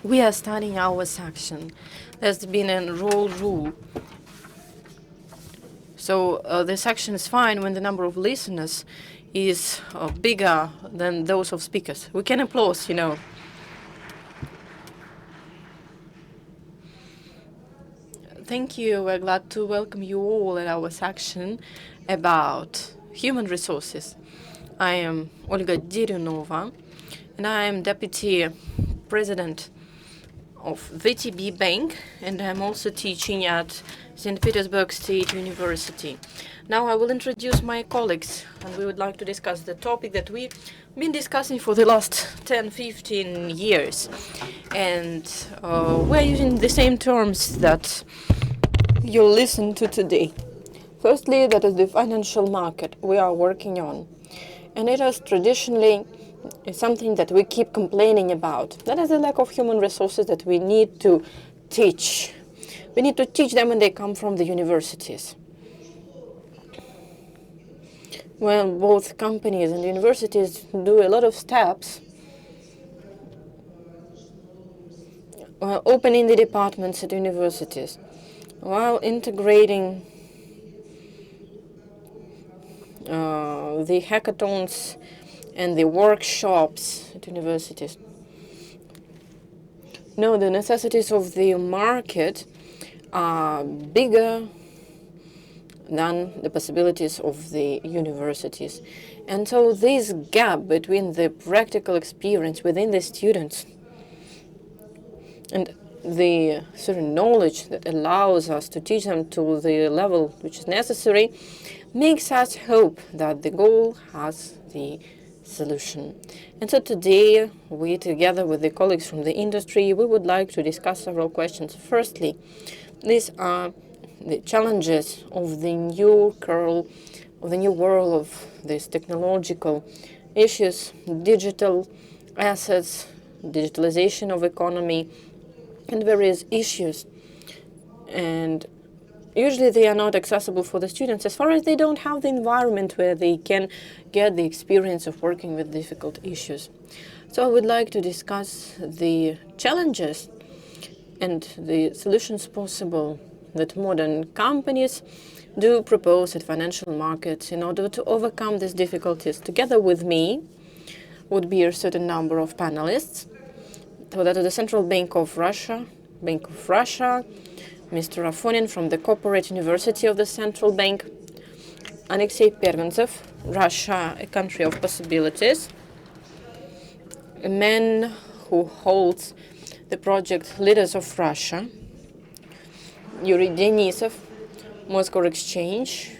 We are starting our section. There's been a rule. So the section is fine when the number of listeners is bigger than those of speakers. We can applause. Thank you. We're glad to welcome you all at our section about human resources. I am Olga Dergunova, and I am Deputy President of VTB Bank, and I'm also teaching at St. Petersburg State University. Now I will introduce my colleagues, and we would like to discuss the topic that we've been discussing for the last 10-15 years. And we're using the same terms that you'll listen to today. Firstly, that is the financial market we are working on. And it is traditionally something that we keep complaining about. That is the lack of human resources that we need to teach. We need to teach them when they come from the universities. Well, both companies and universities do a lot of steps while opening the departments at universities, while integrating the hackathons and the workshops at universities. No, the necessities of the market are bigger than the possibilities of the universities. And so this gap between the practical experience within the students and the certain knowledge that allows us to teach them to the level which is necessary makes us hope that the goal has the solution. And so today, we, together with the colleagues from the industry, we would like to discuss several questions. Firstly, these are the challenges of the new world of these technological issues, digital assets, digitalization of economy, and various issues. And usually they are not accessible for the students as far as they don't have the environment where they can get the experience of working with difficult issues. So I would like to discuss the challenges and the solutions possible that modern companies do propose at financial markets in order to overcome these difficulties. Together with me would be a certain number of panelists. So that is the Central Bank of Russia, Mr. Afonin from the Corporate University of the Central Bank, Alexey Perventsev, Russia, a country of possibilities, a man who holds the project Leaders of Russia, Yury Denisov, Moscow Exchange.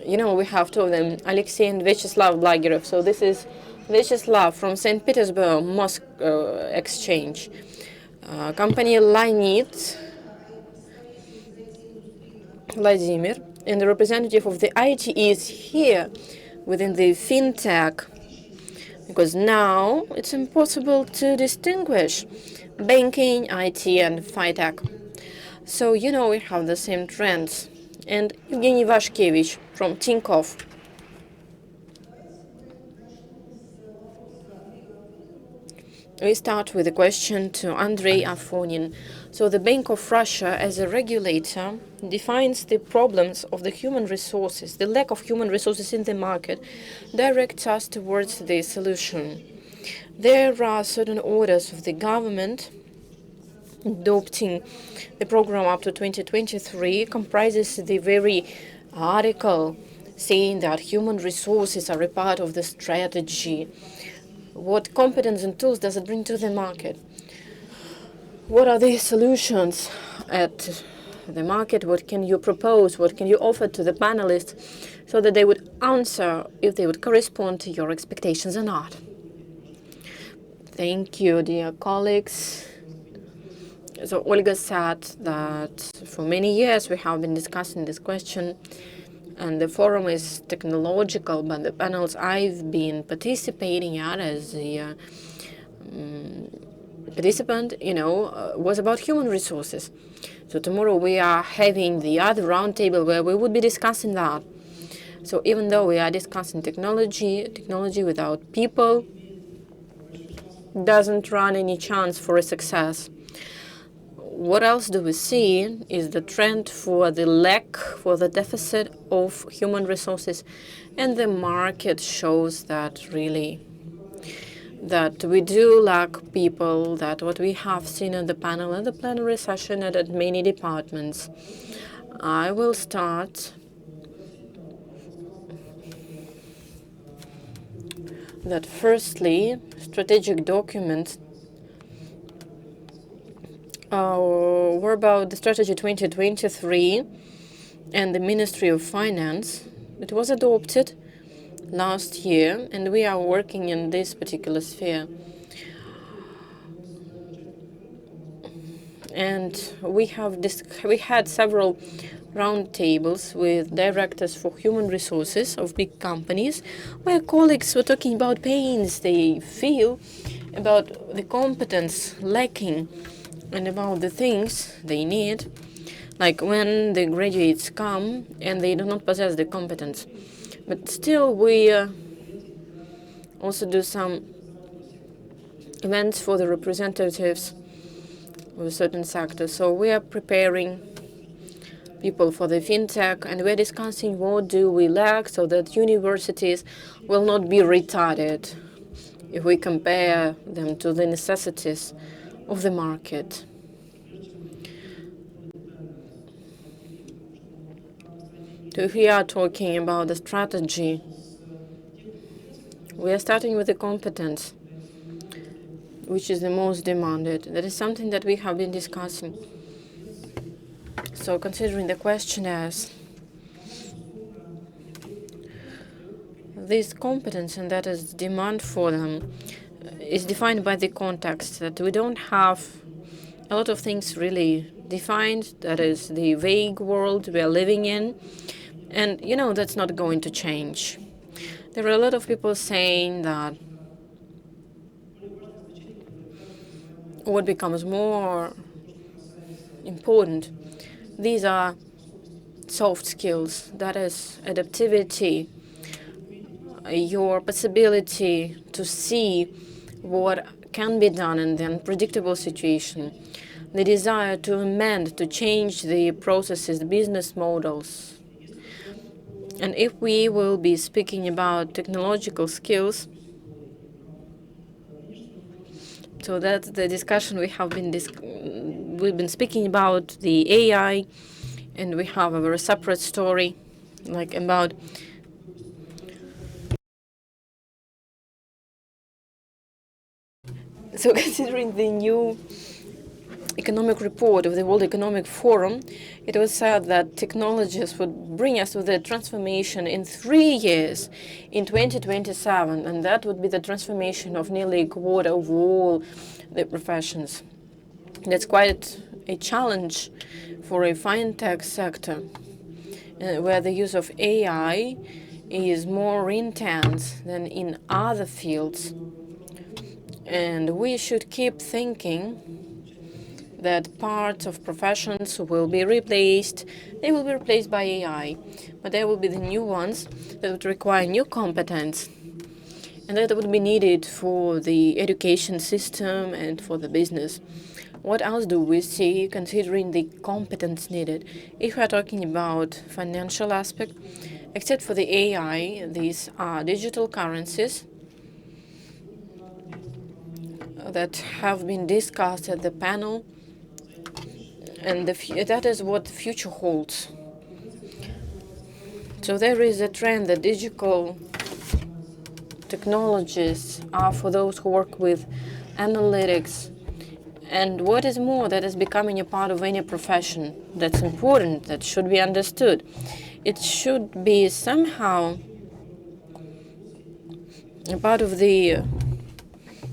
We have two of them, Alexey and Viacheslav Blagirev. So this is Viacheslav from St. Petersburg, Moscow Exchange. Company Leonid Vladimir, and the representative of the IT is here within the fintech, because now it's impossible to distinguish banking, IT, and fintech. So, we have the same trends. And Evgenii Ivashkevich from Tinkoff. We start with a question to Andrey Afonin. So the Bank of Russia, as a regulator, defines the problems of the human resources, the lack of human resources in the market, directs us towards the solution. There are certain orders of the government adopting the program up to 2023, comprises the very article saying that human resources are a part of the strategy. What competence and tools does it bring to the market? What are the solutions at the market? What can you propose? What can you offer to the panelists so that they would answer if they would correspond to your expectations or not? Thank you, dear colleagues. So Olga said that for many years we have been discussing this question, and the forum is technological, but the panels I've been participating at as a participant, was about human resources. So tomorrow we are having the other roundtable where we would be discussing that. So even though we are discussing technology without people doesn't run any chance for a success. What else do we see is the trend for the deficit of human resources, and the market shows that really that we do lack people, that what we have seen in the panel and the plenary session and at many departments. I will start that firstly, strategic documents were about the strategy 2023 and the Ministry of Finance. It was adopted last year, and we are working in this particular sphere. And we had several roundtables with directors for human resources of big companies, where colleagues were talking about pains they feel, about the competence lacking, and about the things they need, like when the graduates come and they do not possess the competence. But still, we also do some events for the representatives of a certain sector. So we are preparing people for the fintech, and we're discussing what do we lack so that universities will not be retarded if we compare them to the necessities of the market. So if we are talking about the strategy, we are starting with the competence, which is the most demanded. That is something that we have been discussing. So considering the questionnaires, this competence and that is demand for them is defined by the context, that we don't have a lot of things really defined. That is the vague world we are living in. And, that's not going to change. There are a lot of people saying that what becomes more important, these are soft skills, that is adaptivity, your possibility to see what can be done in the unpredictable situation, the desire to amend, to change the processes, the business models. And if we will be speaking about technological skills, so that's the discussion we've been speaking about the AI, and we have a very separate story, like about so considering the new economic report of the World Economic Forum, it was said that technologies would bring us to the transformation in 3 years, in 2027, and that would be the transformation of nearly a quarter of all the professions. That's quite a challenge for a fintech sector, where the use of AI is more intense than in other fields. And we should keep thinking that parts of professions will be replaced. They will be replaced by AI, but there will be the new ones that would require new competence, and that would be needed for the education system and for the business. What else do we see considering the competence needed? If we are talking about financial aspect, except for the AI, these are digital currencies that have been discussed at the panel, and that is what the future holds. So there is a trend that digital technologies are for those who work with analytics. And what is more, that is becoming a part of any profession. That's important, that should be understood. It should be somehow a part of the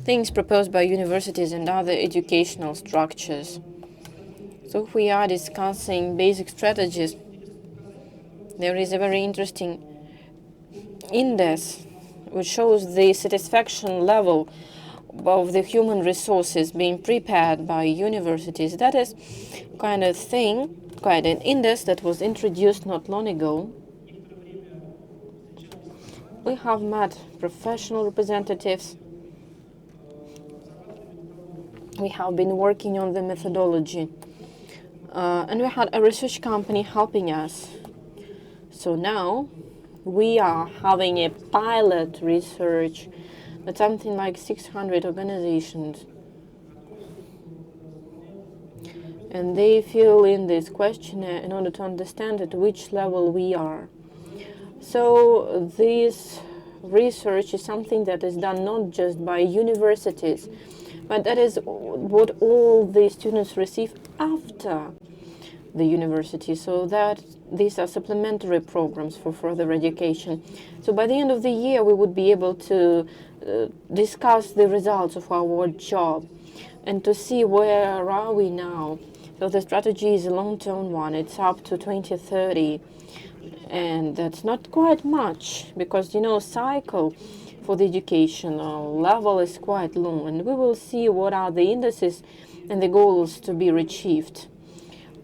things proposed by universities and other educational structures. So if we are discussing basic strategies, there is a very interesting index which shows the satisfaction level of the human resources being prepared by universities. That is kind of thing, quite an index that was introduced not long ago. we have met professional representatives. We have been working on the methodology. And we had a research company helping us. So now we are having a pilot research with something like 600 organizations. And they fill in this questionnaire in order to understand at which level we are. So this research is something that is done not just by universities, but that is what all the students receive after the university, so that these are supplementary programs for further education. So by the end of the year, we would be able to discuss the results of our job and to see where are we now. So the strategy is a long-term one. It's up to 2030. And that's not quite much because, cycle for the educational level is quite long. And we will see what are the indices and the goals to be achieved.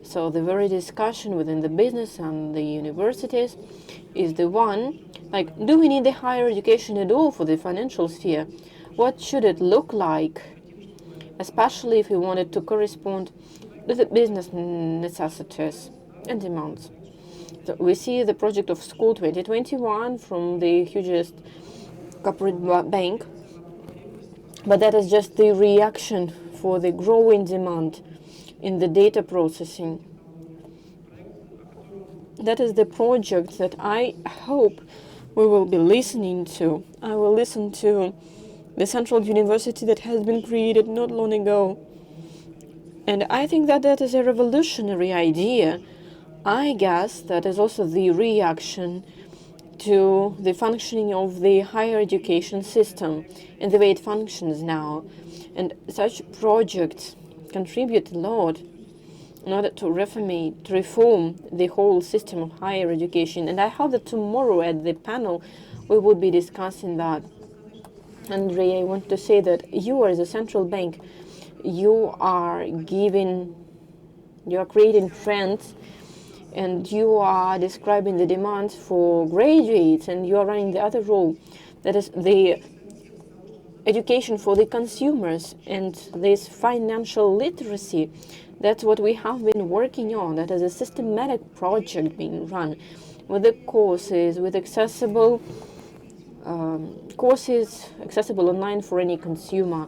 So the very discussion within the business and the universities is the one, like, do we need the higher education at all for the financial sphere? What should it look like? Especially if we want it to correspond with the business necessities and demands. So we see the project of School 2021 from the hugest corporate bank, but that is just the reaction for the growing demand in the data processing. That is the project that I hope we will be listening to. I will listen to the Central University that has been created not long ago. And I think that that is a revolutionary idea. I guess that is also the reaction to the functioning of the higher education system and the way it functions now. And such projects contribute a lot in order to reform the whole system of higher education. And I hope that tomorrow at the panel we would be discussing that. Andrey, I want to say that you as a central bank, you are creating trends, and you are describing the demands for graduates, and you are running the other role, that is the education for the consumers and this financial literacy. That's what we have been working on. That is a systematic project being run with the courses, with accessible courses accessible online for any consumer.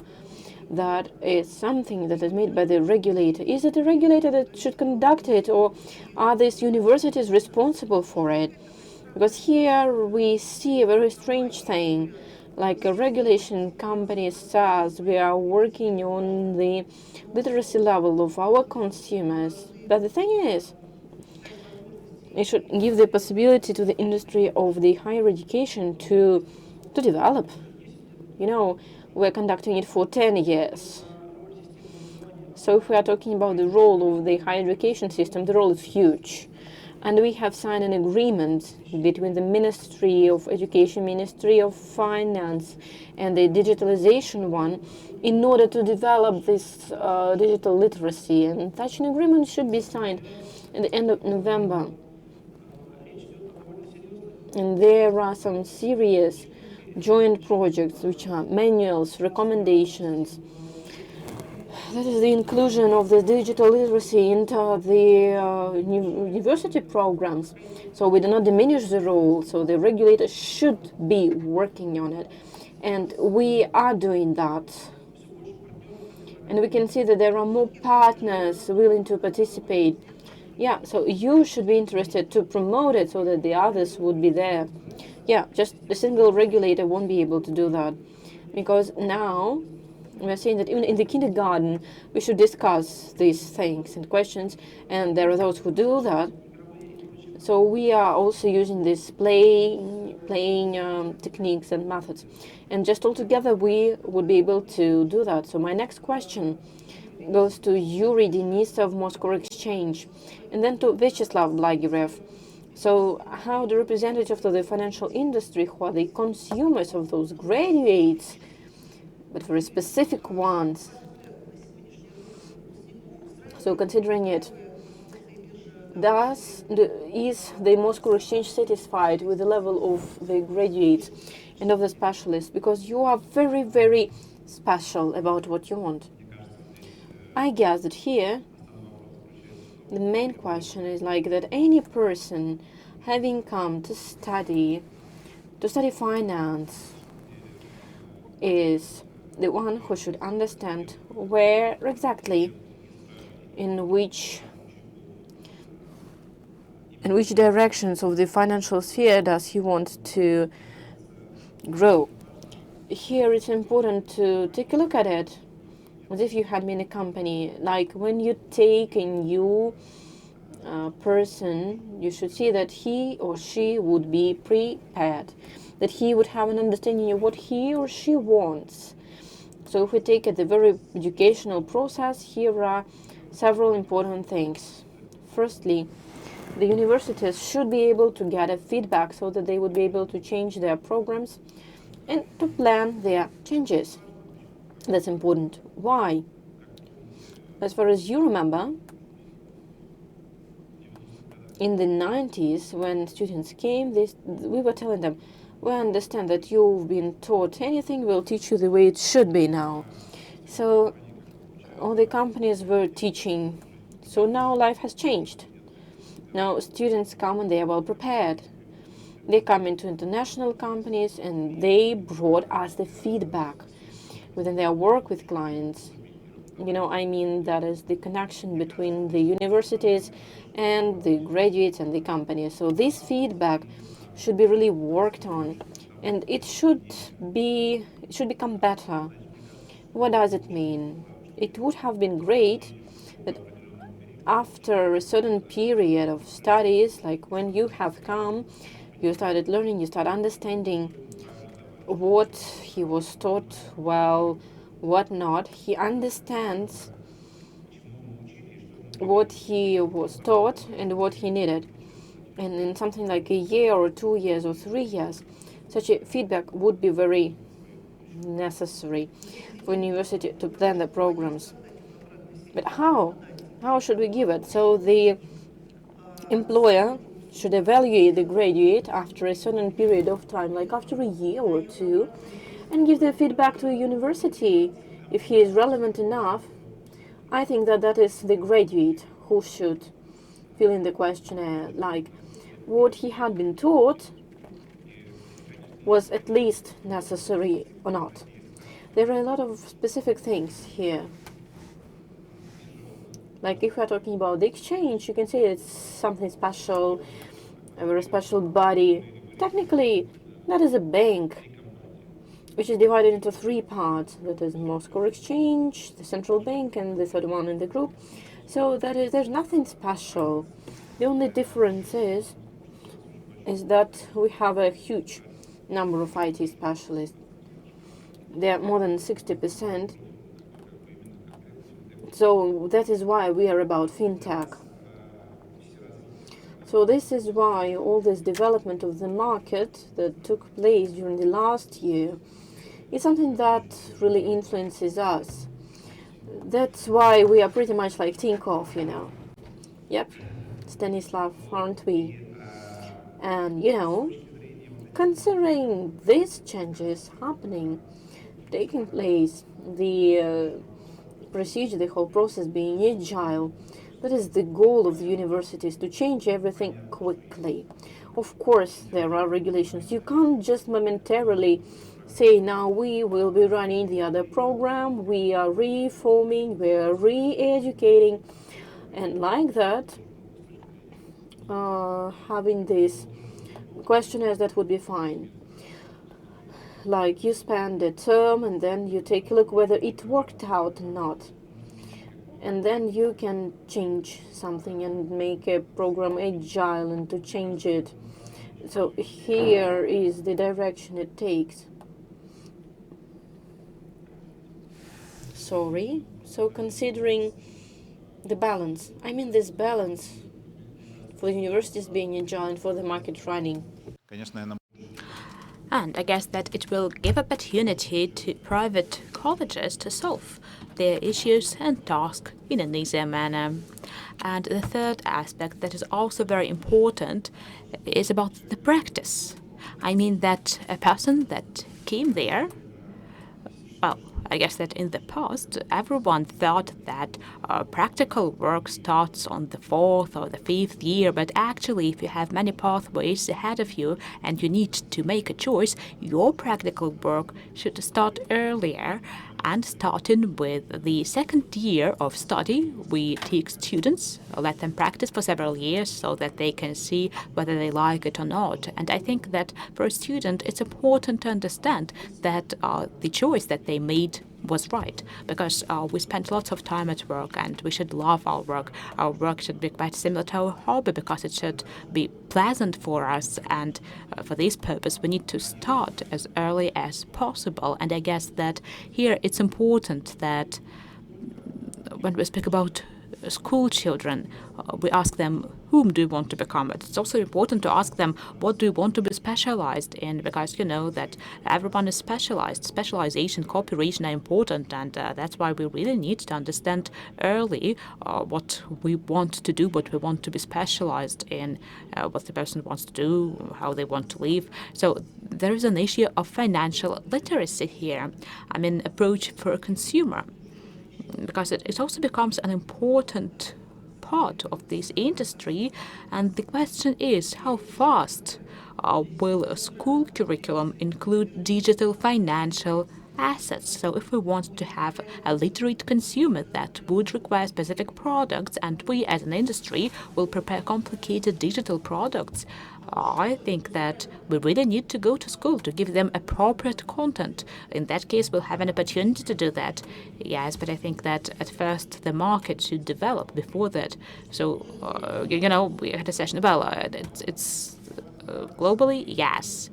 That is something that is made by the regulator. Is it a regulator that should conduct it, or are these universities responsible for it? Because here we see a very strange thing. Like a regulation company says, we are working on the literacy level of our consumers. But the thing is, it should give the possibility to the industry of the higher education to develop. We're conducting it for 10 years. So if we are talking about the role of the higher education system, the role is huge. And we have signed an agreement between the Ministry of Education, Ministry of Finance, and the digitalization one in order to develop this digital literacy. And such an agreement should be signed at the end of November. And there are some serious joint projects, which are manuals, recommendations. That is the inclusion of the digital literacy into the university programs. So we do not diminish the role. So the regulator should be working on it. And we are doing that. And we can see that there are more partners willing to participate. Yeah, so you should be interested to promote it so that the others would be there. Yeah, just a single regulator won't be able to do that. Because now we're saying that even in the kindergarten, we should discuss these things and questions. And there are those who do that. So we are also using these playing techniques and methods. And just altogether, we would be able to do that. So my next question goes to Yury, Denisov, Moscow Exchange, and then to Viacheslav, Blagirev. So how the representatives of the financial industry, who are the consumers of those graduates, but very specific ones. So considering it, is the Moscow Exchange satisfied with the level of the graduates and of the specialists? Because you are very, very special about what you want. I guess that here the main question is like that any person having come to study finance is the one who should understand where exactly, in which directions of the financial sphere does he want to grow. Here it's important to take a look at it as if you had been a company. Like when you take a new person, you should see that he or she would be prepared, that he would have an understanding of what he or she wants. So if we take it the very educational process, here are several important things. Firstly, the universities should be able to get a feedback so that they would be able to change their programs and to plan their changes. That's important. Why? As far as you remember, in the 90s, when students came, we were telling them, we understand that you've been taught anything, we'll teach you the way it should be now. So all the companies were teaching. So now life has changed. Now students come and they are well prepared. They come into international companies and they brought us the feedback within their work with clients. That is the connection between the universities and the graduates and the companies. So this feedback should be really worked on, and it should become better. What does it mean? It would have been great that after a certain period of studies, like when you have come, you started learning, you start understanding what he was taught well, what not. He understands what he was taught and what he needed. And in something like a year or 2 years or 3 years, such a feedback would be very necessary for university to plan the programs. But how? How should we give it? So the employer should evaluate the graduate after a certain period of time, like after a year or 2, and give the feedback to a university if he is relevant enough. I think that is the graduate who should fill in the questionnaire, like what he had been taught was at least necessary or not. There are a lot of specific things here. Like if we are talking about the exchange, you can say it's something special, a very special body. Technically, that is a bank, which is divided into 3 parts. That is Moscow Exchange, the central bank, and the third one in the group. So there's nothing special. The only difference is that we have a huge number of IT specialists. They are more than 60%. So that is why we are about fintech. So this is why all this development of the market that took place during the last year is something that really influences us. That's why we are pretty much like Tinkoff, Yep, it's Denislav, aren't we? And, considering these changes taking place, the procedure, the whole process being agile, that is the goal of the universities, to change everything quickly. Of course, there are regulations. You can't just momentarily say, now we will be running the other program, we are reforming, we are re-educating, and like that, having these questionnaires, that would be fine. Like you spend a term and then you take a look whether it worked out or not. And then you can change something and make a program agile and to change it. So here is the direction it takes. Sorry. So considering the balance, this balance for the universities being agile and for the market running. And I guess that it will give opportunity to private colleges to solve their issues and tasks in an easier manner. And the third aspect that is also very important is about the practice. I mean that a person that came there, well, I guess that in the past, everyone thought that practical work starts on the fourth or the fifth year, but actually, if you have many pathways ahead of you and you need to make a choice, your practical work should start earlier. And starting with the second year of study, we take students, let them practice for several years so that they can see whether they like it or not. And I think that for a student, it's important to understand that the choice that they made was right, because we spent lots of time at work and we should love our work. Our work should be quite similar to our hobby because it should be pleasant for us, and for this purpose we need to start as early as possible. And I guess that here it's important that when we speak about school children, we ask them, whom do you want to become? It's also important to ask them, what do you want to be specialized in? Because you know that everyone is specialized. Specialization, cooperation are important, and that's why we really need to understand early what we want to do, what we want to be specialized in, what the person wants to do, how they want to live. So there is an issue of financial literacy here. I mean, approach for a consumer, because it also becomes an important part of this industry. And the question is, how fast will a school curriculum include digital financial assets? So if we want to have a literate consumer, that would require specific products, and we as an industry will prepare complicated digital products. I think that we really need to go to school to give them appropriate content. In that case, we'll have an opportunity to do that. Yes, but I think that at first the market should develop before that. So, we had a session. Well, it's globally, yes.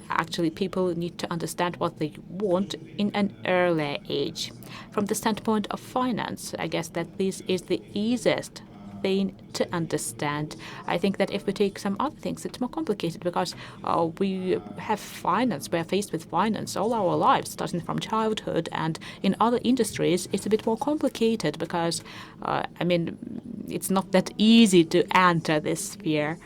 Actually, people need to understand what they want in an earlier age. From the standpoint of finance, I guess that this is the easiest thing to understand. I think that if we take some other things, it's more complicated, because we have finance, we are faced with finance all our lives, starting from childhood, and in other industries it's a bit more complicated because, it's not that easy to enter this sphere.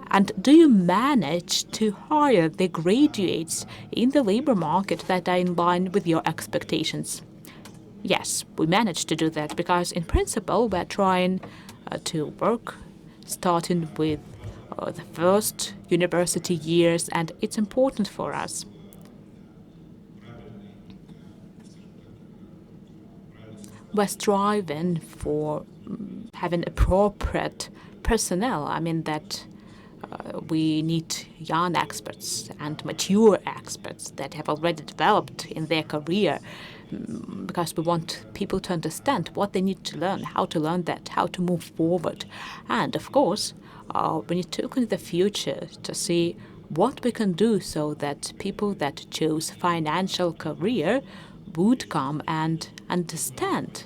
And do you manage to hire the graduates in the labor market that are in line with your expectations? Yes, we managed to do that because, in principle, we're trying to work starting with the first university years, and it's important for us. We're striving for having appropriate personnel. I mean that we need young experts and mature experts that have already developed in their career, because we want people to understand what they need to learn, how to learn that, how to move forward. And of course, we need to look into the future to see what we can do so that people that choose financial career would come and understand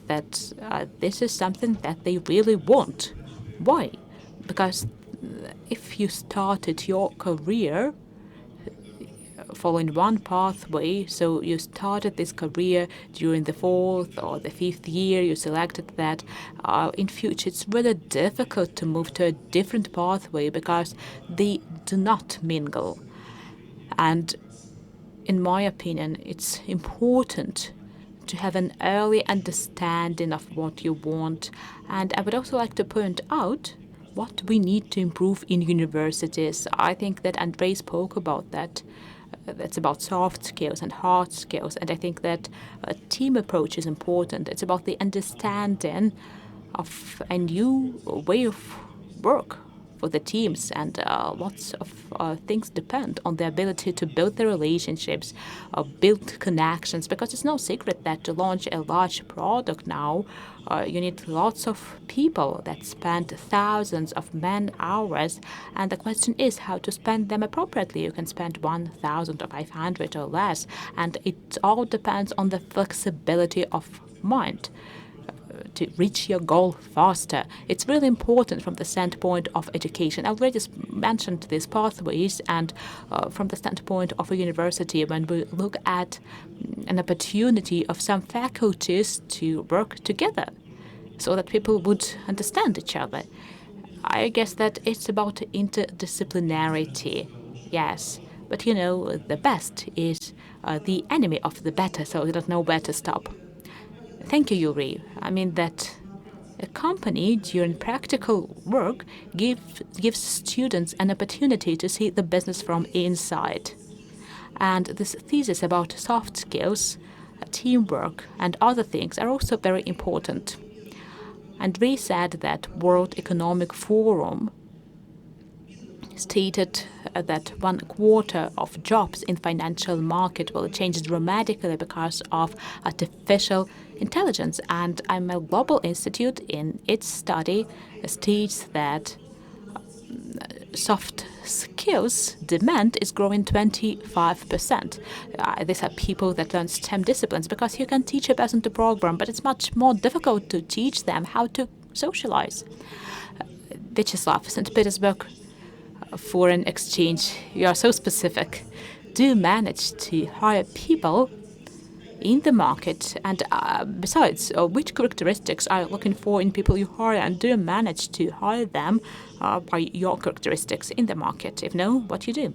that this is something that they really want. Why? Because if you started your career following one pathway, so you started this career during the fourth or the fifth year, you selected that, in future it's really difficult to move to a different pathway because they do not mingle. And in my opinion, it's important to have an early understanding of what you want. And I would also like to point out what we need to improve in universities. I think that Andrey spoke about that. That's about soft skills and hard skills. And I think that a team approach is important. It's about the understanding of a new way of work for the teams, and lots of things depend on the ability to build the relationships, build connections, because it's no secret that to launch a large product now, you need lots of people that spend thousands of man hours, and the question is how to spend them appropriately. You can spend 1,000 or 500 or less, and it all depends on the flexibility of mind to reach your goal faster. It's really important from the standpoint of education. I already mentioned these pathways, and from the standpoint of a university, when we look at an opportunity of some faculties to work together so that people would understand each other. I guess that it's about interdisciplinarity, yes. But the best is the enemy of the better, so you don't know where to stop. Thank you, Yury. I mean that a company during practical work gives students an opportunity to see the business from inside. And this thesis about soft skills, teamwork, and other things are also very important. Andrey said that World Economic Forum stated that 1/4 of jobs in financial market will change dramatically because of artificial intelligence. And IML Global Institute in its study states that soft skills demand is growing 25%. These are people that learn STEM disciplines because you can teach a person to program, but it's much more difficult to teach them how to socialize. Viacheslav, St. Petersburg, foreign exchange. You are so specific. Do you manage to hire people in the market? And besides, which characteristics are you looking for in people you hire? And do you manage to hire them by your characteristics in the market? If no, what you do?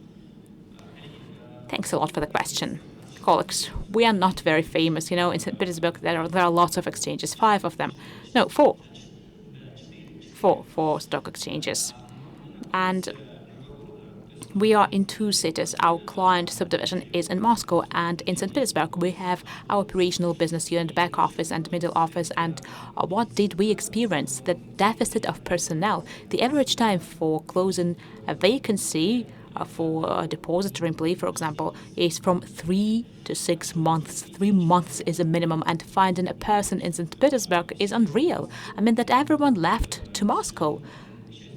Thanks a lot for the question. Colleagues, we are not very famous. In St. Petersburg, there are lots of exchanges, 5 of them. No, 4. Four stock exchanges. And we are in 2 cities. Our client subdivision is in Moscow, and in St. Petersburg we have our operational business unit, back office and middle office. And what did we experience? The deficit of personnel. The average time for closing a vacancy for a depository employee, for example, is from 3 to 6 months. 3 months is a minimum, and finding a person in St. Petersburg is unreal. I mean that everyone left to Moscow.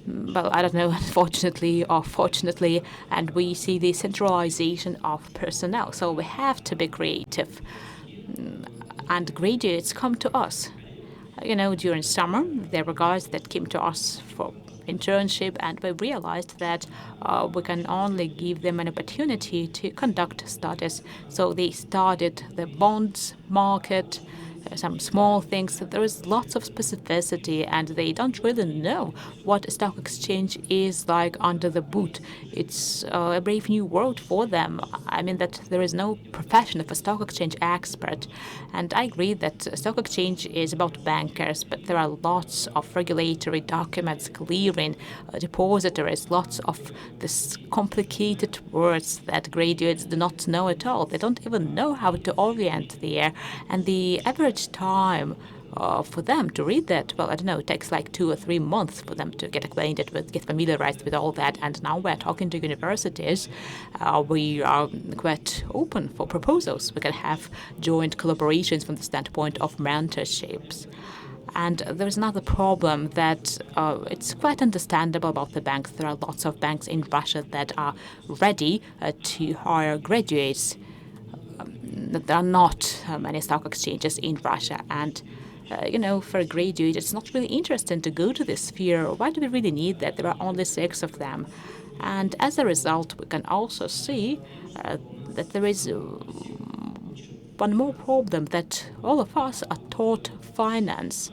Well, I don't know, unfortunately or fortunately, and we see the centralization of personnel. So we have to be creative. And graduates come to us. During summer, there were guys that came to us for internship, and we realized that we can only give them an opportunity to conduct studies. So they started the bonds market, some small things. There is lots of specificity, and they don't really know what a stock exchange is like under the boot. It's a brave new world for them. I mean that there is no profession of a stock exchange expert. And I agree that a stock exchange is about bankers, but there are lots of regulatory documents, clearing, depositories, lots of these complicated words that graduates do not know at all. They don't even know how to orient there. And the average time for them to read that, well, I don't know, it takes like 2 or 3 months for them to get acquainted with, get familiarized with all that. And now we're talking to universities. We are quite open for proposals. We can have joint collaborations from the standpoint of mentorships. And there's another problem that it's quite understandable about the banks. There are lots of banks in Russia that are ready to hire graduates. There are not many stock exchanges in Russia, and for a graduate, it's not really interesting to go to this sphere. Why do we really need that? There are only 6 of them, and as a result, we can also see that there is one more problem, that all of us are taught finance,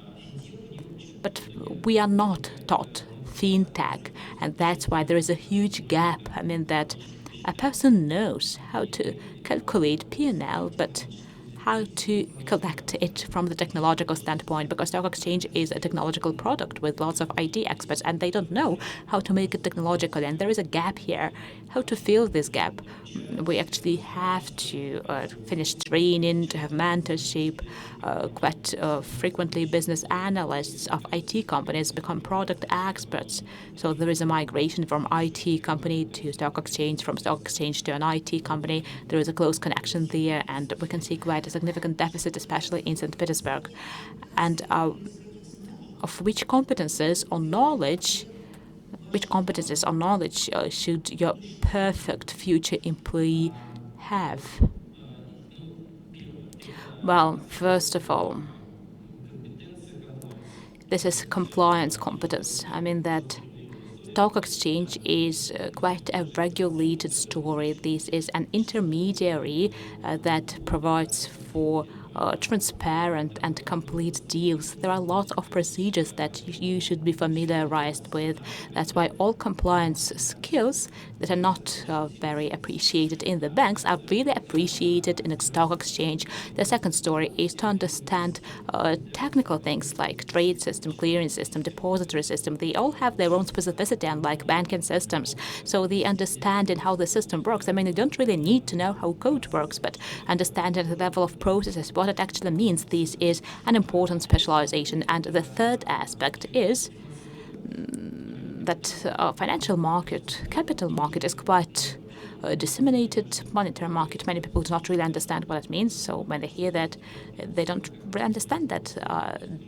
but we are not taught fintech, and that's why there is a huge gap. I mean that a person knows how to calculate P&L, but how to collect it from the technological standpoint, because stock exchange is a technological product with lots of IT experts, and they don't know how to make it technological, and there is a gap here. How to fill this gap? We actually have to finish training, to have mentorship. Quite frequently, business analysts of IT companies become product experts. So there is a migration from IT company to stock exchange, from stock exchange to an IT company. There is a close connection there, and we can see quite a significant deficit, especially in St. Petersburg. And of which competences or knowledge should your perfect future employee have? Well, first of all, this is compliance competence. I mean that stock exchange is quite a regulated story. This is an intermediary that provides for transparent and complete deals. There are lots of procedures that you should be familiarized with. That's why all compliance skills that are not very appreciated in the banks are really appreciated in a stock exchange. The second story is to understand technical things like trade system, clearing system, depository system. They all have their own specificity, unlike banking systems. So the understanding how the system works, I mean, you don't really need to know how code works, but understanding the level of processes, what it actually means, this is an important specialization. And the third aspect is that financial market, capital market is quite disseminated. Monetary market, many people do not really understand what it means. So when they hear that, they don't really understand that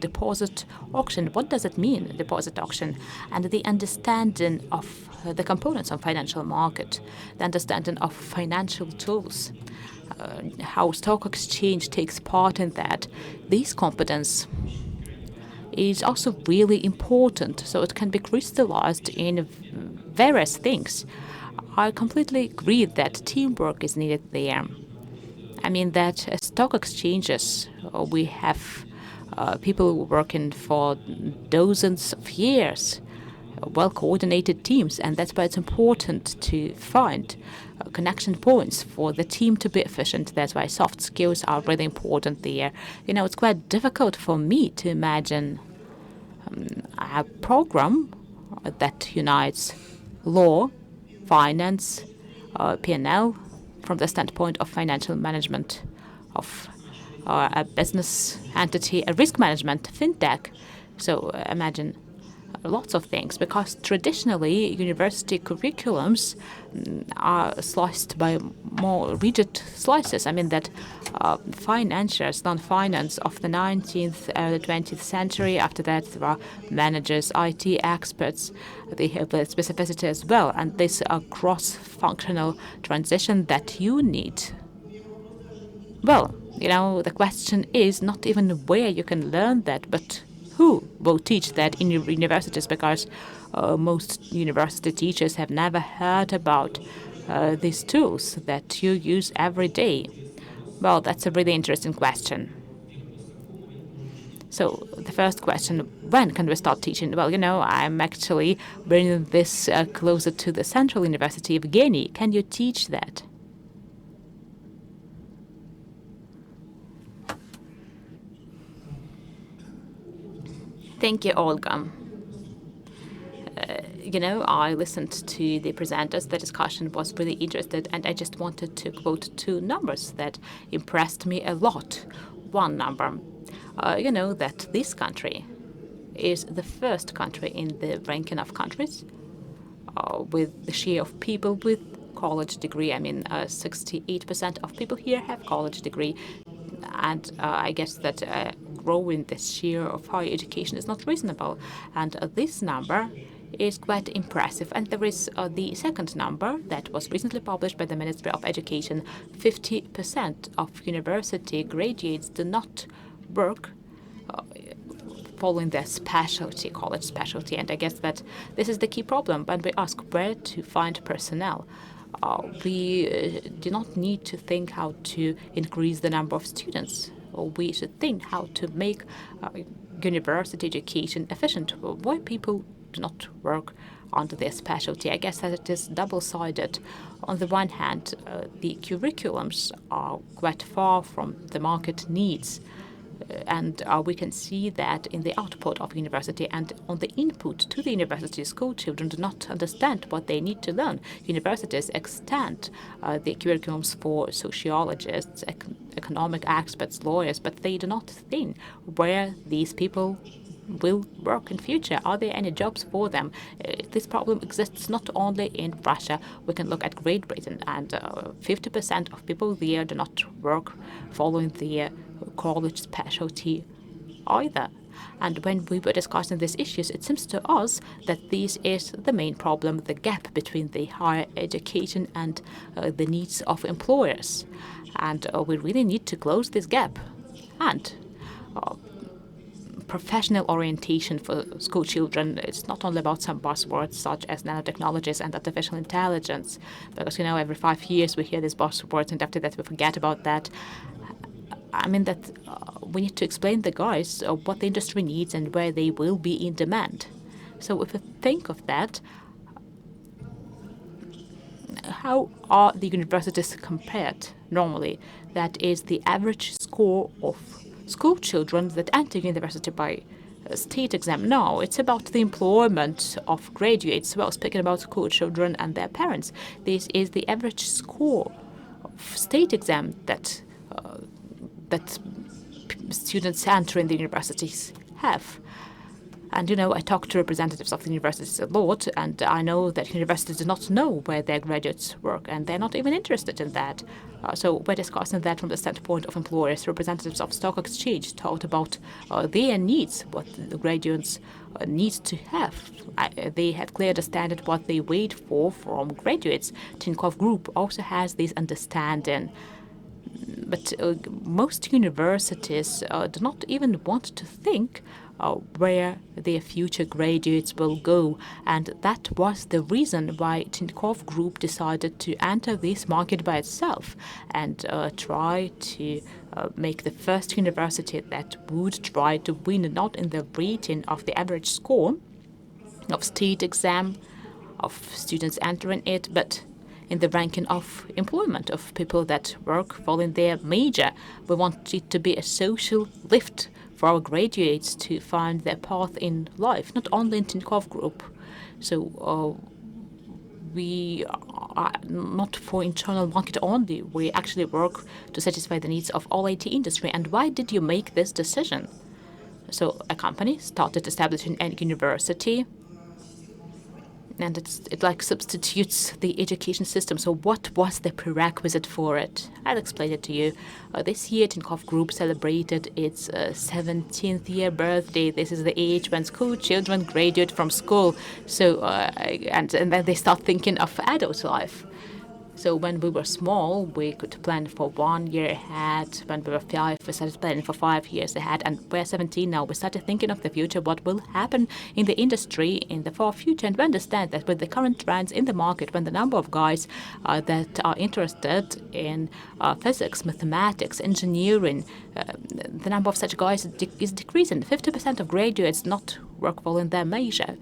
deposit auction. What does it mean, deposit auction? And the understanding of the components of financial market, the understanding of financial tools, how stock exchange takes part in that. This competence is also really important, so it can be crystallized in various things. I completely agree that teamwork is needed there. I mean that stock exchanges, we have people working for dozens of years, well-coordinated teams, and that's why it's important to find connection points for the team to be efficient. That's why soft skills are really important there. You know, it's quite difficult for me to imagine a program that unites law, finance, P&L from the standpoint of financial management of a business entity, a risk management, fintech. So imagine lots of things, because traditionally university curriculums are sliced by more rigid slices. I mean that financiers, non-finance of the 19th, early 20th century, after that there are managers, IT experts, they have the specificity as well, and this cross-functional transition that you need. Well, you know, the question is not even where you can learn that, but who will teach that in universities, because most university teachers have never heard about these tools that you use every day. Well, that's a really interesting question. So the first question, when can we start teaching? Well, you know, I'm actually bringing this closer to the Central University. Evgenii, can you teach that? Thank you, Olga. You know, I listened to the presenters. The discussion was really interesting, and I just wanted to quote two numbers that impressed me a lot. One number, you know, that this country is the first country in the ranking of countries with the share of people with college degree. I mean, 68% of people here have college degree. And I guess that growing this share of higher education is not reasonable. And this number is quite impressive. And there is the second number that was recently published by the Ministry of Education. 50% of university graduates do not work following their specialty, college specialty. And I guess that this is the key problem when we ask where to find personnel. We do not need to think how to increase the number of students. We should think how to make university education efficient, why people do not work under their specialty. I guess that it is double-sided. On the one hand, the curriculums are quite far from the market needs. And we can see that in the output of university and on the input to the university. School children do not understand what they need to learn. Universities extend the curriculums for sociologists, economic experts, lawyers, but they do not think where these people will work in future. Are there any jobs for them? This problem exists not only in Russia. We can look at Great Britain, and 50% of people there do not work following their college specialty either. And when we were discussing these issues, it seems to us that this is the main problem, the gap between the higher education and the needs of employers. And we really need to close this gap. And professional orientation for school children, it's not only about some buzzwords such as nanotechnologies and artificial intelligence, because, you know, every 5 years we hear these buzzwords and after that we forget about that. I mean that we need to explain the guys what the industry needs and where they will be in demand. So if we think of that, how are the universities compared normally? That is the average score of school children that enter university by state exam. No, it's about the employment of graduates. Well, speaking about school children and their parents, this is the average score of state exam that students entering the universities have. And, I talk to representatives of the universities a lot, and I know that universities do not know where their graduates work, and they're not even interested in that. So we're discussing that from the standpoint of employers. Representatives of stock exchange talked about their needs, what the graduates need to have. They have clear understanding what they wait for from graduates. Tinkoff Group also has this understanding. But most universities do not even want to think where their future graduates will go. And that was the reason why Tinkoff Group decided to enter this market by itself and try to make the first university that would try to win not in the rating of the average score of state exam of students entering it, but in the ranking of employment of people that work following their major. We want it to be a social lift for our graduates to find their path in life, not only in Tinkoff Group. So we are not for internal market only. We actually work to satisfy the needs of all IT industry. And why did you make this decision? So a company started establishing a university, and it like substitutes the education system. So what was the prerequisite for it? I'll explain it to you. This year, Tinkoff Group celebrated its 17th year birthday. This is the age when school children graduate from school. So and then they start thinking of adult life. So when we were small, we could plan for 1 year ahead. When we were 5, we started planning for 5 years ahead. And we're 17 now. We started thinking of the future, what will happen in the industry in the far future. And we understand that with the current trends in the market, when the number of guys that are interested in physics, mathematics, engineering, the number of such guys is decreasing. 50% of graduates not work well in their major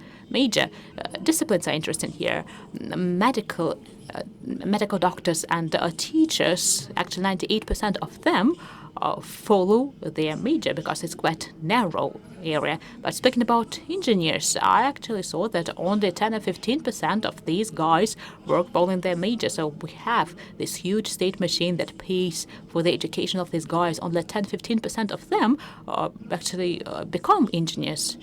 disciplines are interesting here. Medical doctors and teachers, actually 98% of them follow their major because it's quite narrow area. But speaking about engineers, I actually saw that only 10 or 15% of these guys work well in their major. So we have this huge state machine that pays for the education of these guys. Only 10-15% of them actually become engineers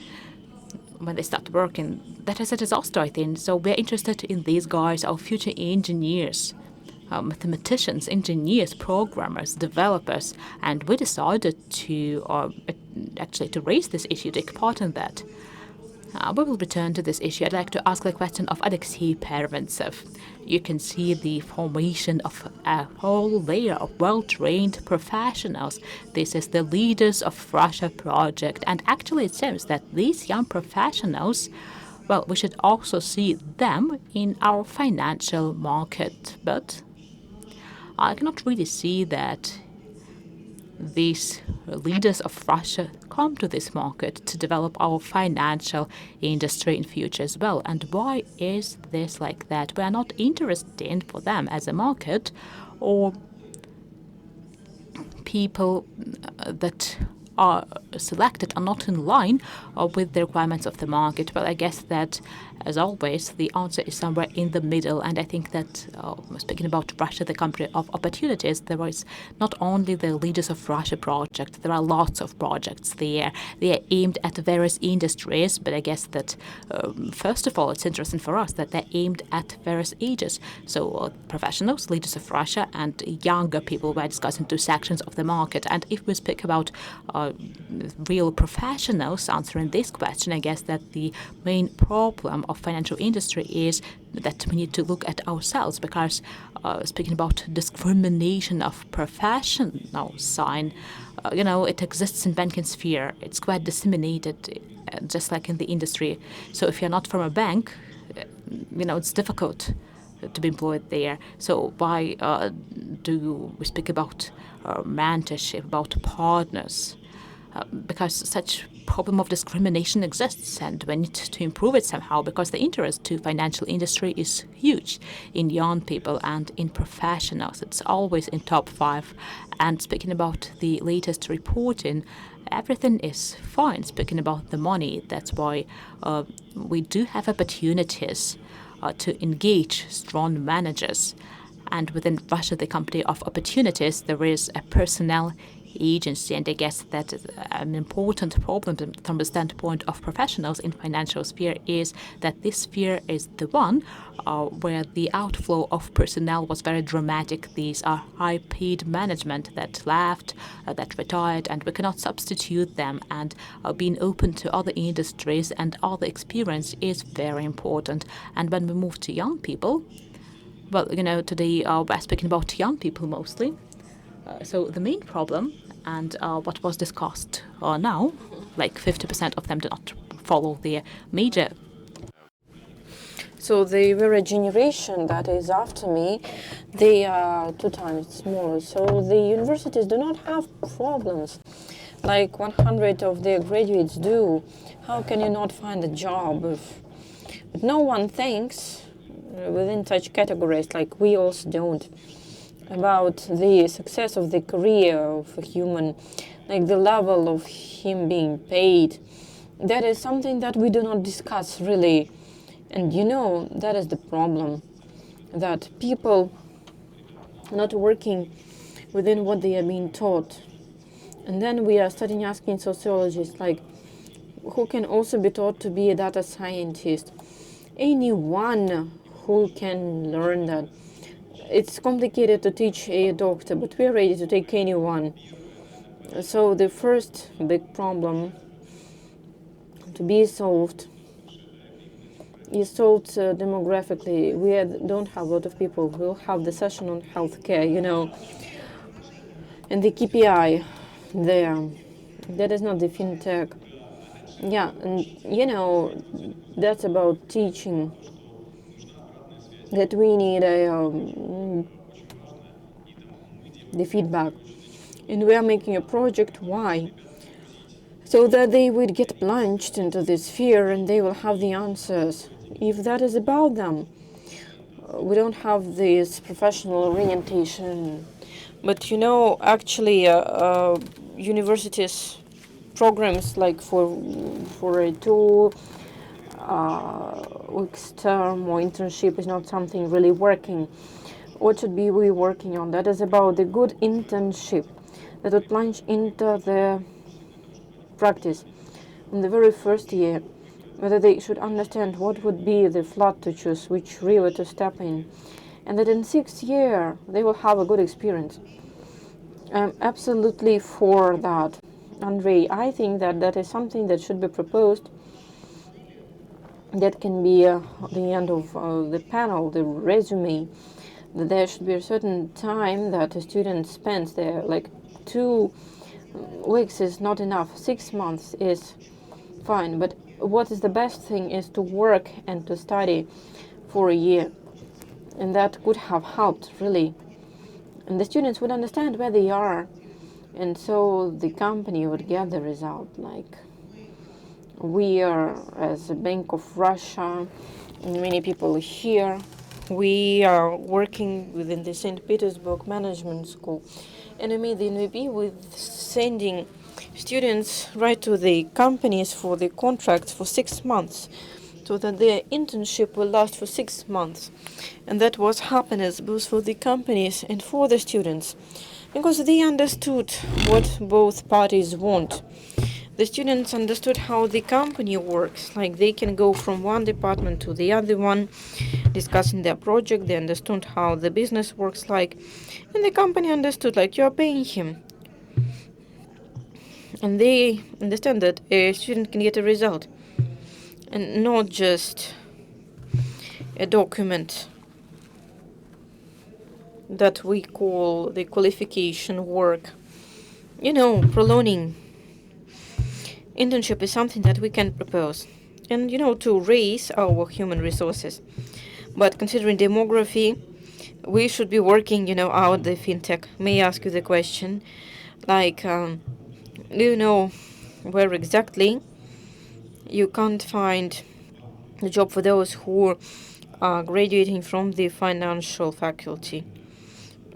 when they start working. That is a disaster, I think. So we're interested in these guys, our future engineers, mathematicians, engineers, programmers, developers, and we decided to actually to raise this issue, take part in that. We will return to this issue. I'd like to ask the question of Alexey Perventsev. You can see the formation of a whole layer of well-trained professionals. This is the Leaders of Russia project. And actually it seems that these young professionals, well, we should also see them in our financial market. But I cannot really see that these leaders of Russia come to this market to develop our financial industry in future as well. And why is this like that? We are not interested for them as a market, or people that are selected are not in line with the requirements of the market. Well, I guess that, as always, the answer is somewhere in the middle. And I think that, speaking about Russia, the country of opportunities, there is not only the Leaders of Russia project, there are lots of projects there. They are aimed at various industries, but I guess that, first of all, it's interesting for us that they're aimed at various ages. So professionals, Leaders of Russia, and younger people, we're discussing two sections of the market. And if we speak about real professionals answering this question, I guess that the main problem of financial industry is that we need to look at ourselves, because speaking about discrimination of professional sign, it exists in banking sphere. It's quite disseminated, just like in the industry. So if you're not from a bank, it's difficult to be employed there. So by do we speak about mentorship, about partners? Because such problem of discrimination exists, and we need to improve it somehow, because the interest to financial industry is huge in young people and in professionals. It's always in top 5. And speaking about the latest reporting, everything is fine. Speaking about the money, that's why we do have opportunities to engage strong managers. And within Russia, the company of opportunities, there is a personnel agency, and I guess that an important problem from the standpoint of professionals in financial sphere is that this sphere is the one where the outflow of personnel was very dramatic. These are high-paid management that left, that retired, and we cannot substitute them. And being open to other industries and other experience is very important. And when we move to young people, well, today we're speaking about young people mostly. So the main problem, and what was discussed now, like 50% of them do not follow the major. So the very generation that is after me, they are 2 times smaller. So the universities do not have problems like 100 of their graduates do. How can you not find a job? But no one thinks within such categories, like we also don't, about the success of the career of a human, like the level of him being paid. That is something that we do not discuss really. And that is the problem, that people are not working within what they are being taught. And then we are starting asking sociologists, like, who can also be taught to be a data scientist? Anyone who can learn that. It's complicated to teach a doctor, but we are ready to take anyone. So the first big problem to be solved is solved demographically. We don't have a lot of people. We'll have the session on healthcare, and the KPI there. That is not the fintech. Yeah, and that's about teaching. That we need the feedback, and we are making a project. Why? So that they would get plunged into this sphere and they will have the answers. If that is about them, we don't have this professional orientation. But actually, universities programs like for a 2 weeks term or internship is not something really working. What should be we working on? That is about the good internship that would plunge into the practice in the very first year, whether they should understand what would be the flood to choose, which river to step in, and that in 6th year they will have a good experience. I'm absolutely for that, Andrey. I think that is something that should be proposed. That can be the end of the panel, the resume. That there should be a certain time that a student spends there, like 2 weeks is not enough, 6 months is fine. But what is the best thing is to work and to study for a year. And that could have helped, really. And the students would understand where they are. And so the company would get the result, like we are, as a Bank of Russia, and many people here, we are working within the St. Petersburg Management School. And we made the MVP with sending students right to the companies for the contracts for 6 months, so that their internship will last for 6 months. And that was happiness both for the companies and for the students, because they understood what both parties want. The students understood how the company works, like they can go from one department to the other one, discussing their project. They understood how the business works like, and the company understood, like, you are paying him. And they understand that a student can get a result, and not just a document that we call the qualification work. Prolonging internship is something that we can propose, and to raise our human resources. But considering demography, we should be working, out the fintech. May I ask you the question? Like, do you know where exactly you can't find a job for those who are graduating from the financial faculty?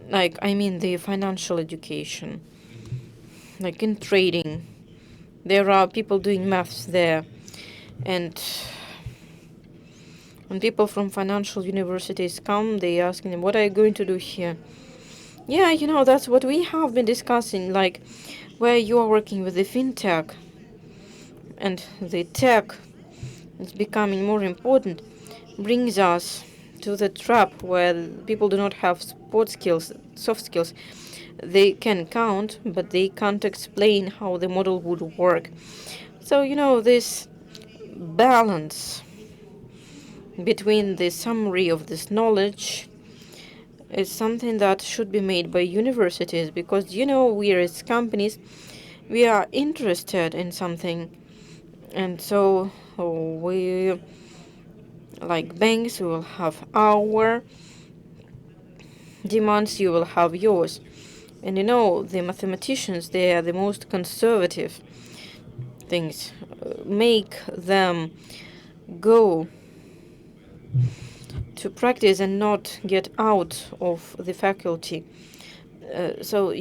Like, I mean, the financial education. Like in trading, there are people doing maths there, and when people from financial universities come, they ask them, "What are you going to do here?" Yeah, that's what we have been discussing. Like, where you are working with the fintech, and the tech is becoming more important, brings us to the trap where people do not have soft skills. They can count, but they can't explain how the model would work. So, this balance between the summary of this knowledge is something that should be made by universities, because, we as companies, we are interested in something. And so we, like banks, we will have our demands, you will have yours. And the mathematicians, they are the most conservative things. Make them go to practice and not get out of the faculty. So,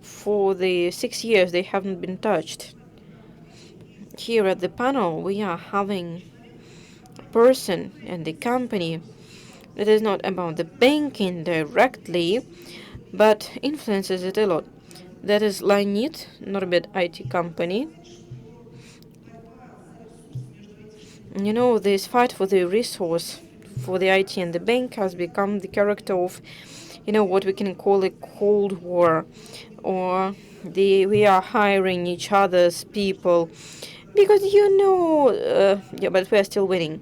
for the 6 years, they haven't been touched. Here at the panel, we are having a person and the company that is not about the banking directly, but influences it a lot. That is Linit, not a bad IT company. This fight for the resource for the IT and the bank has become the character of, what we can call a Cold War, or we are hiring each other's people, because but we are still winning,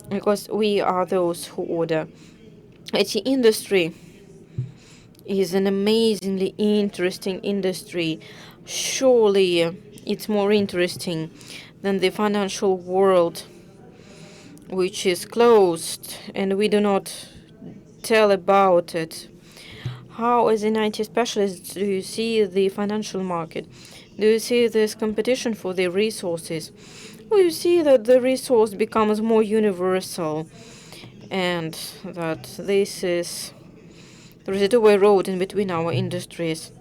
because we are those who order. IT industry is an amazingly interesting industry. Surely it's more interesting than the financial world, which is closed, and we do not tell about it. How, as an IT specialist, do you see the financial market? Do you see this competition for the resources? Or you see that the resource becomes more universal, and that there is a two-way road in between our industries?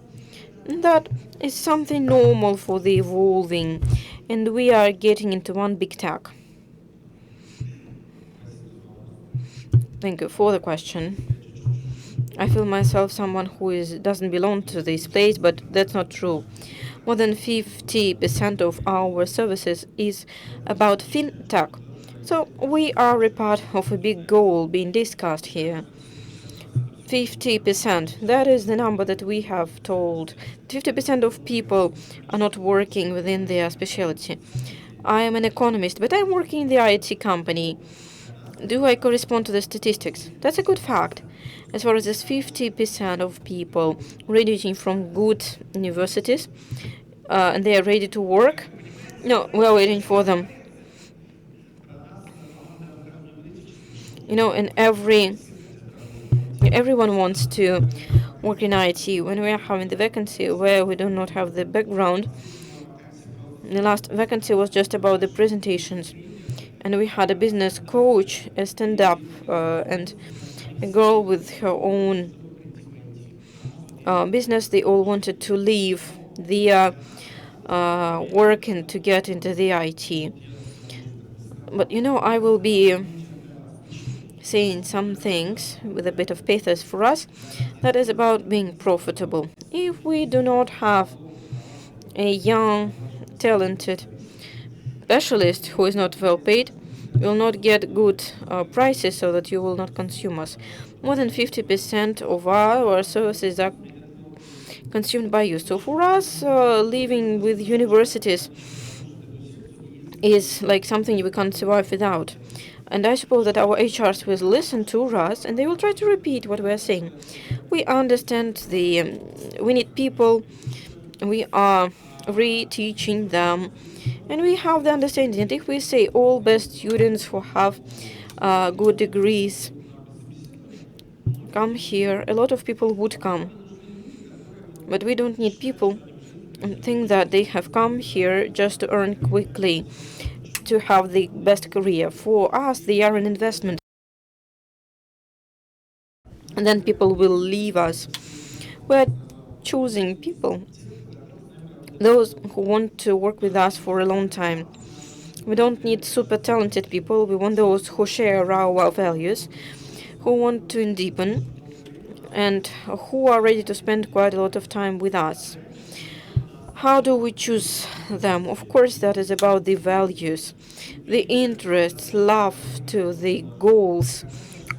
That is something normal for the evolving, and we are getting into one big tech. Thank you for the question. I feel myself someone who doesn't belong to this place, but that's not true. More than 50% of our services is about fintech. So we are a part of a big goal being discussed here. 50%, that is the number that we have told. 50% of people are not working within their specialty. I am an economist, but I'm working in the IT company. Do I correspond to the statistics? That's a good fact. As far as this 50% of people graduating from good universities, and they are ready to work, no, we are waiting for them. And everyone wants to work in IT. When we are having the vacancy where we do not have the background, the last vacancy was just about the presentations. And we had a business coach, a stand-up, and a girl with her own business. They all wanted to leave the work and to get into the IT. But I will be saying some things with a bit of pathos for us. That is about being profitable. If we do not have a young, talented specialist who is not well paid, will not get good prices, so that you will not consume us. More than 50% of our services are consumed by you. So for us, living with universities is like something we can't survive without. And I suppose that our HRs will listen to us, and they will try to repeat what we are saying. We understand we need people. We are re-teaching them. And we have the understanding that if we say all best students who have good degrees come here, a lot of people would come. But we don't need people and think that they have come here just to earn quickly, to have the best career. For us, they are an investment. And then people will leave us. We're choosing people, those who want to work with us for a long time. We don't need super talented people. We want those who share our values, who want to deepen, and who are ready to spend quite a lot of time with us. How do we choose them? Of course, that is about the values, the interests, love to the goals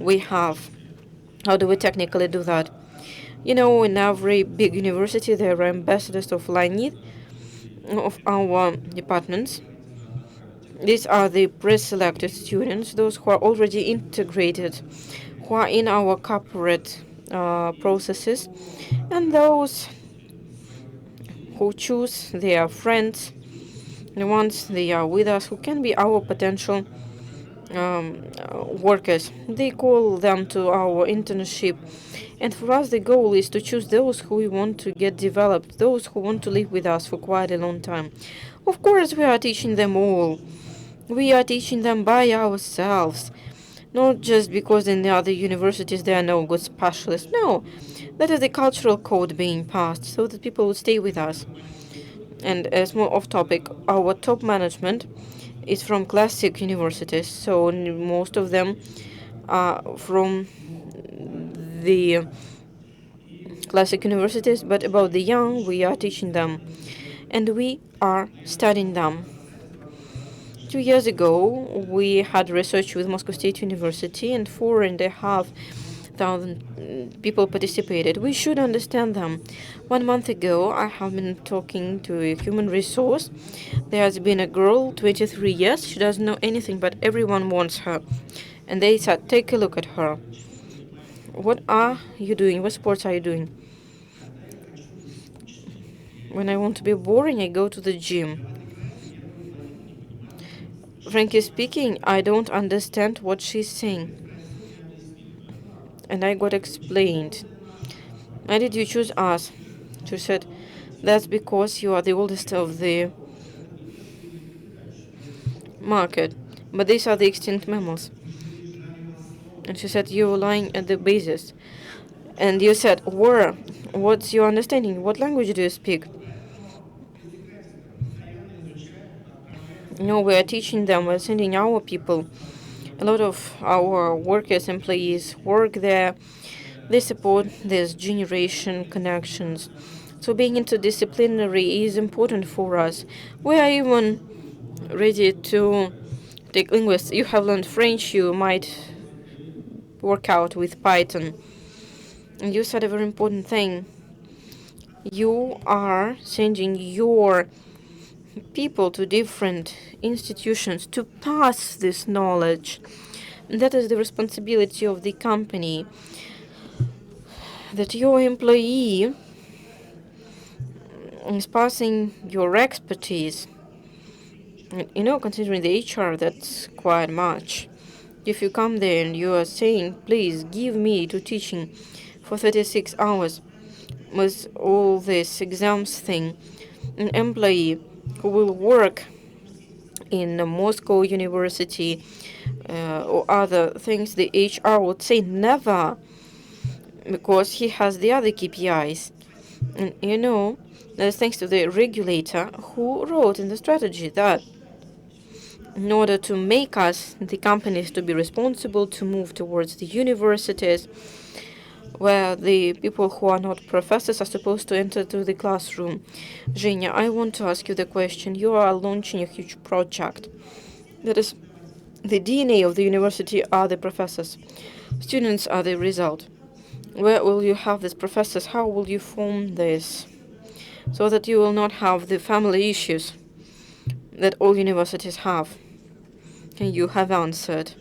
we have. How do we technically do that? You know, in every big university, there are ambassadors of line of our departments. These are the pre-selected students, those who are already integrated, who are in our corporate processes, and those who choose their friends, the ones they are with us, who can be our potential workers. They call them to our internship. And for us, the goal is to choose those who we want to get developed, those who want to live with us for quite a long time. Of course, we are teaching them all. We are teaching them by ourselves. Not just because in the other universities there are no good specialists. No, that is the cultural code being passed so that people would stay with us. And as more off topic, our top management is from classic universities, so most of them are from the classic universities, but about the young, we are teaching them, and we are studying them. 2 years ago, we had research with Moscow State University, and 4,500 people participated. We should understand them. 1 month ago, I have been talking to a human resource. There has been a girl, 23 years. She doesn't know anything, but everyone wants her. And they said, take a look at her. What are you doing? What sports are you doing? When I want to be boring, I go to the gym. Frankly speaking, I don't understand what she's saying. And I got explained. Why did you choose us? She said, that's because you are the oldest of the market. But these are the extinct mammals. And she said, you're lying at the basis. And you said, where? What's your understanding? What language do you speak? No, we are teaching them. We're sending our people. A lot of our workers, employees work there. They support this generation connections. So being interdisciplinary is important for us. We are even ready to take linguists. You have learned French, you might work out with Python. And you said a very important thing. You are sending your people to different institutions to pass this knowledge. And that is the responsibility of the company. That your employee is passing your expertise. And, you know, considering the HR, that's quite much. If you come there and you are saying, please give me to teaching for 36 hours with all this exams thing, an employee who will work in a Moscow University or other things, the HR would say never, because he has the other KPIs. And you know, that's thanks to the regulator who wrote in the strategy that in order to make us, the companies, to be responsible, to move towards the universities, where the people who are not professors are supposed to enter to the classroom. Zhenya, I want to ask you the question. You are launching a huge project. That is, the DNA of the university are the professors. Students are the result. Where will you have these professors? How will you form this? So that you will not have the family issues that all universities have. And you have answered.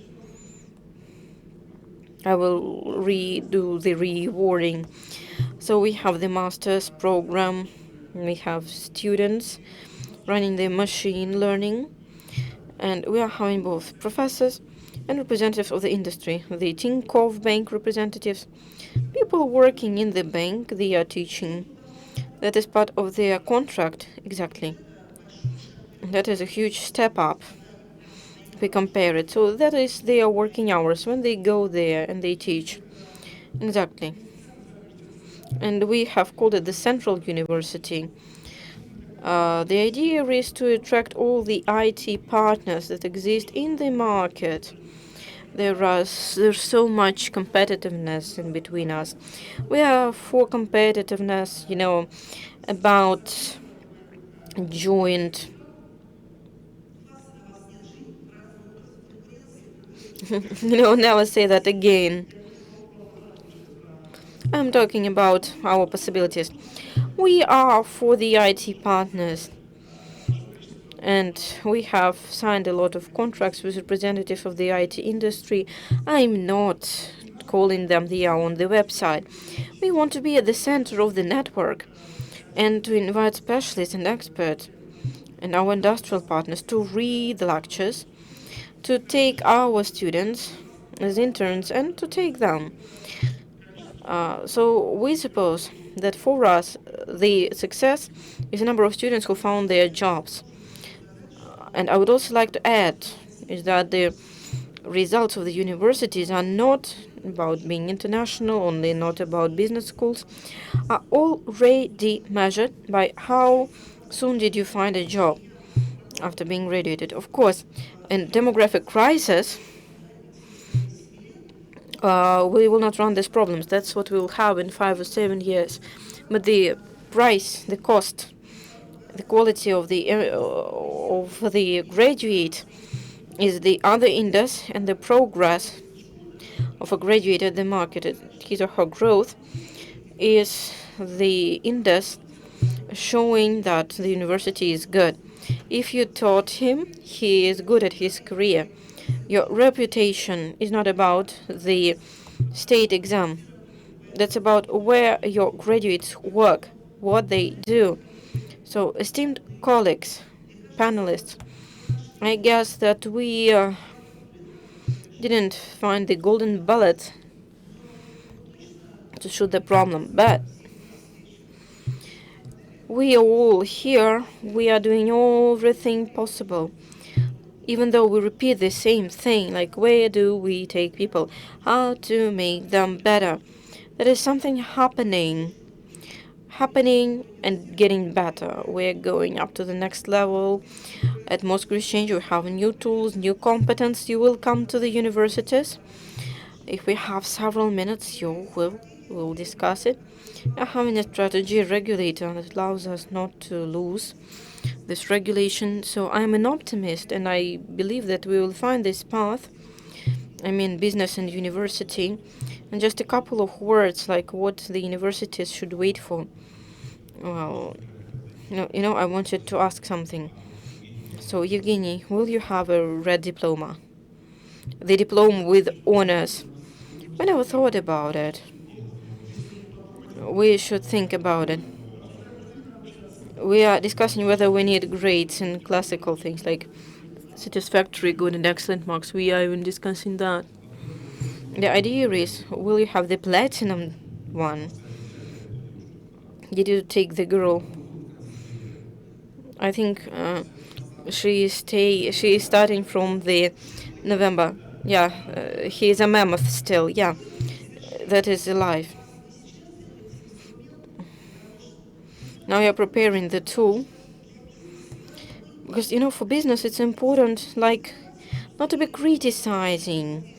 I will redo the rewarding. So we have the master's program. We have students running the machine learning, and we are having both professors and representatives of the industry, the Tinkoff bank representatives, people working in the bank, they are teaching. That is part of their contract, exactly. That is a huge step up if we compare it. So that is their working hours when they go there and they teach. Exactly. And we have called it the Central University. The idea is to attract all the IT partners that exist in the market. There's so much competitiveness in between us. We are for competitiveness, about joint. Never say that again. I'm talking about our possibilities. We are for the IT partners, and we have signed a lot of contracts with representatives of the IT industry. I'm not calling them, they are on the website. We want to be at the center of the network and to invite specialists and experts and our industrial partners to read the lectures, to take our students as interns and to take them. So we suppose that for us, the success is the number of students who found their jobs. And I would also like to add is that the results of the universities are not about being international, only not about business schools, are already measured by how soon did you find a job after being graduated. Of course, in demographic crisis, we will not run these problems. That's what we will have in 5 or 7 years. But the price, the cost, the quality of the graduate is the other index, and the progress of a graduate at the market, his or her growth, is the index showing that the university is good. If you taught him, he is good at his career. Your reputation is not about the state exam. That's about where your graduates work, what they do. So, esteemed colleagues, panelists, I guess that we didn't find the golden bullet to shoot the problem, but we are all here, we are doing everything possible. Even though we repeat the same thing, like where do we take people, how to make them better. There is something happening and getting better. We're going up to the next level. At Moscow Exchange, we have new tools, new competence. You will come to the universities. If we have several minutes, we'll discuss it. We're having a strategy regulator that allows us not to lose this regulation. So I'm an optimist, and I believe that we will find this path. I mean, business and university. And just a couple of words, like what the universities should wait for. Well, I wanted to ask something. So, Evgenii, will you have a red diploma? The diploma with honors. I never thought about it. We should think about it. We are discussing whether we need grades in classical things like satisfactory, good, and excellent marks. We are even discussing that. The idea is, will you have the platinum one? Did you take the girl? I think she is starting from the November. Yeah, he is a mammoth still. Yeah, that is alive. Now you're preparing the tool. Because, for business it's important, like, not to be criticizing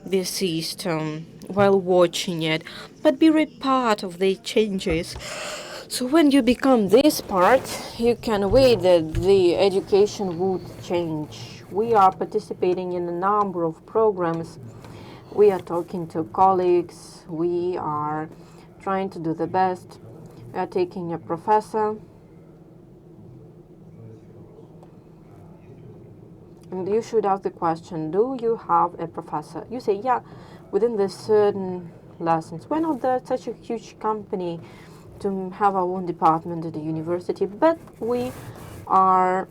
the system while watching it, but be a part of the changes. So when you become this part, you can wait that the education would change. We are participating in a number of programs. We are talking to colleagues. We are trying to do the best. We are taking a professor. And you should ask the question, do you have a professor? You say, yeah, within the certain lessons. Why not there such a huge company to have our own department at the university, but we are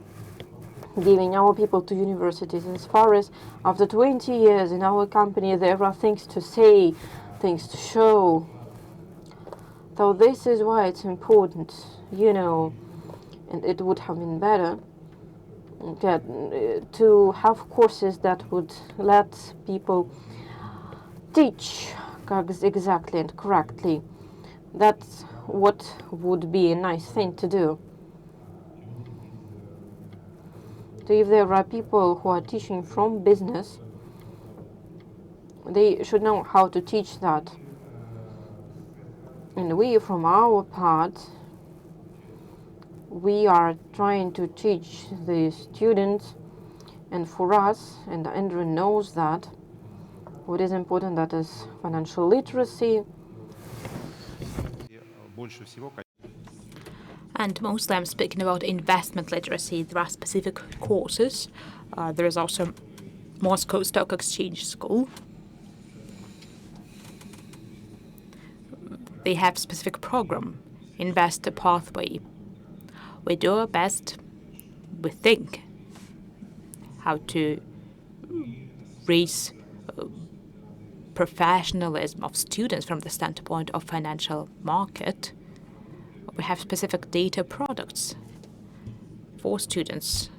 giving our people to universities. As far as after 20 years in our company, there are things to say, things to show. So this is why it's important, and it would have been better to have courses that would let people teach exactly and correctly. That's what would be a nice thing to do. So if there are people who are teaching from business, they should know how to teach that. And we, from our part, we are trying to teach the students, and for us, and Andrew knows that, what is important, that is financial literacy. And mostly I'm speaking about investment literacy. There are specific courses. There is also Moscow Stock Exchange School. They have specific program, Investor Pathway. We do our best, we think, how to raise professionalism of students from the standpoint of financial market. We have specific data products for students.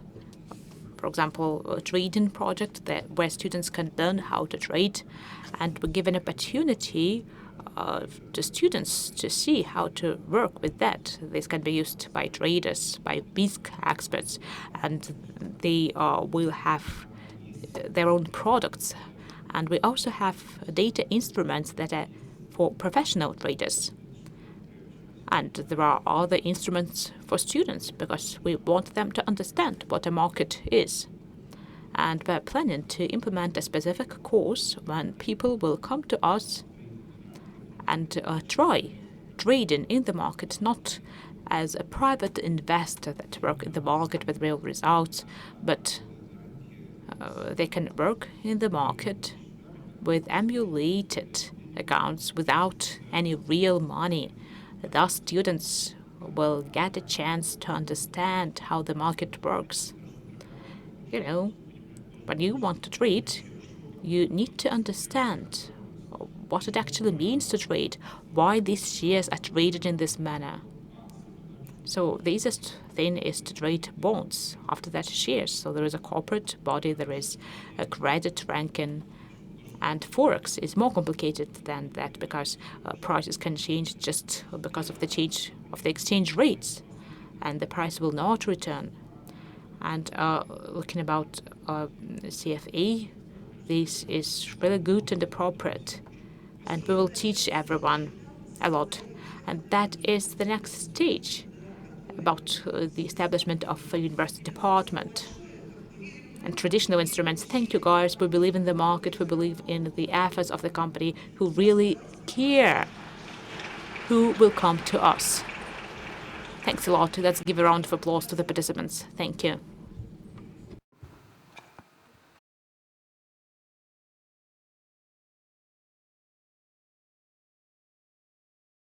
For example, a trading project where students can learn how to trade, and we give an opportunity to students to see how to work with that. This can be used by traders, by risk experts, and they will have their own products. And we also have data instruments that are for professional traders. And there are other instruments for students because we want them to understand what a market is. And we're planning to implement a specific course when people will come to us and try trading in the market, not as a private investor that work in the market with real results, but they can work in the market with emulated accounts without any real money. Thus, students will get a chance to understand how the market works. When you want to trade, you need to understand what it actually means to trade, why these shares are traded in this manner. So the easiest thing is to trade bonds, after that shares. So there is a corporate body, there is a credit ranking, and Forex is more complicated than that because prices can change just because of the change of the exchange rates, and the price will not return. And looking about CFA, this is really good and appropriate, and we will teach everyone a lot. And that is the next stage about the establishment of a university department and traditional instruments. Thank you, guys. We believe in the market. We believe in the efforts of the company who really care who will come to us. Thanks a lot. Let's give a round of applause to the participants. Thank you.